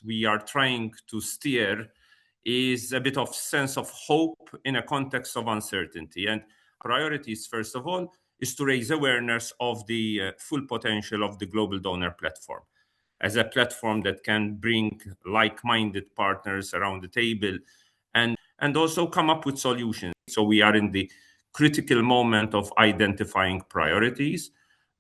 we are trying to steer is a bit of sense of hope in a context of uncertainty. And priorities, first of all, is to raise awareness of the full potential of the global donor platform as a platform that can bring like-minded partners around the table and also come up with solutions. So we are in the critical moment of identifying priorities,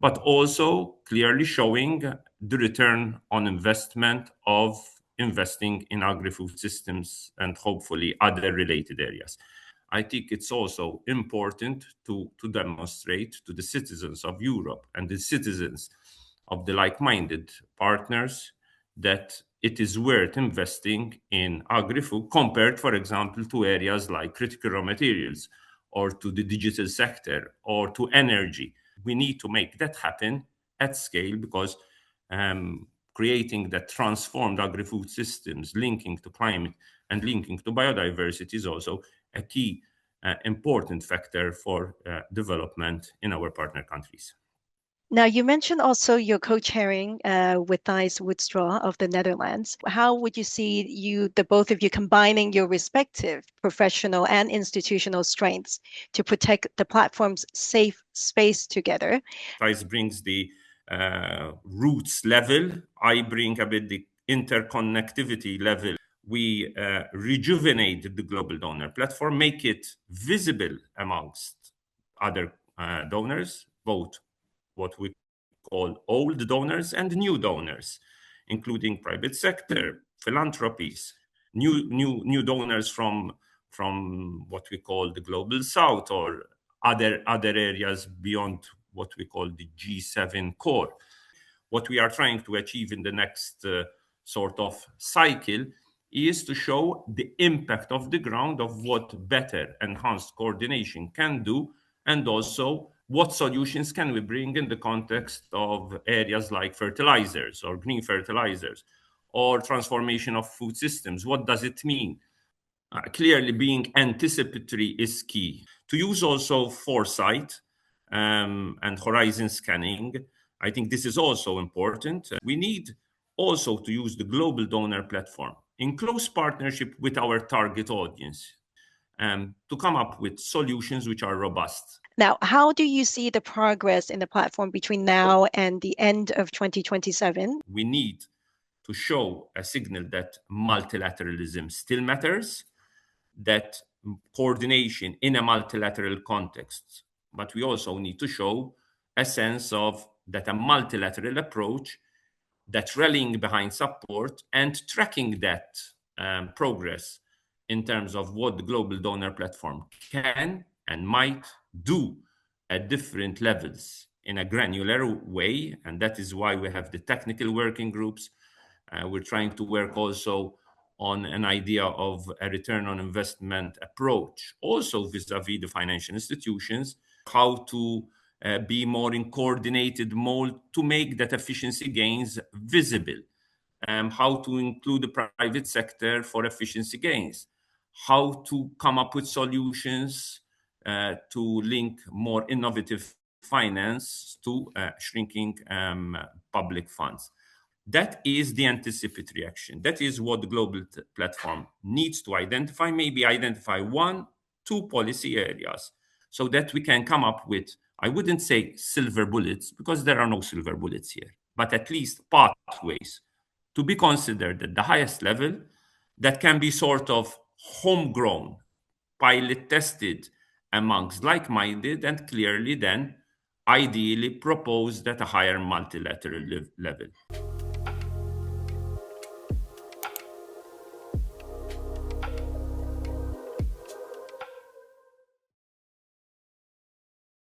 but also clearly showing the return on investment of investing in agri-food systems and hopefully other related areas. I think it's also important to demonstrate to the citizens of Europe and the citizens of the like-minded partners that it is worth investing in agri-food compared, for example, to areas like critical raw materials or to the digital sector or to energy. We need to make that happen at scale because creating the transformed agri-food systems linking to climate and linking to biodiversity is also a key important factor for development in our partner countries. Now, you mentioned also your co-chairing with Thijs Woudstra of the Netherlands. How would you see the both of you combining your respective professional and institutional strengths to protect the platform's safe space together? Thijs brings the roots level. I bring a bit the interconnectivity level. We rejuvenate the global donor platform, make it visible amongst other donors, both what we call old donors and new donors, including private sector, philanthropies, new donors from what we call the global south or other areas beyond what we call the G7 core. What we are trying to achieve in the next sort of cycle is to show the impact of the ground of what better enhanced coordination can do, and also what solutions can we bring in the context of areas like fertilizers or green fertilizers or transformation of food systems. What does it mean? Clearly being anticipatory is key. To use also foresight and horizon scanning, I think this is also important. We need also to use the global donor platform in close partnership with our target audience to come up with solutions which are robust. Now, how do you see the progress in the platform between now and the end of 2027? We need to show a signal that multilateralism still matters, that coordination in a multilateral context, but we also need to show a sense of that a multilateral approach that's rallying behind support and tracking that progress in terms of what the global donor platform can and might do at different levels in a granular way. And that is why we have the technical working groups. We're trying to work also on an idea of a return on investment approach, also vis-a-vis the financial institutions, how to be more in coordinated mode to make that efficiency gains visible, how to include the private sector for efficiency gains, how to come up with solutions to link more innovative finance to shrinking public funds. That is the anticipatory action. That is what the global platform needs to identify, maybe identify 1-2 policy areas so that we can come up with, I wouldn't say silver bullets, because there are no silver bullets here, but at least pathways to be considered at the highest level that can be sort of homegrown, pilot tested amongst like-minded, and clearly then ideally proposed at a higher multilateral level.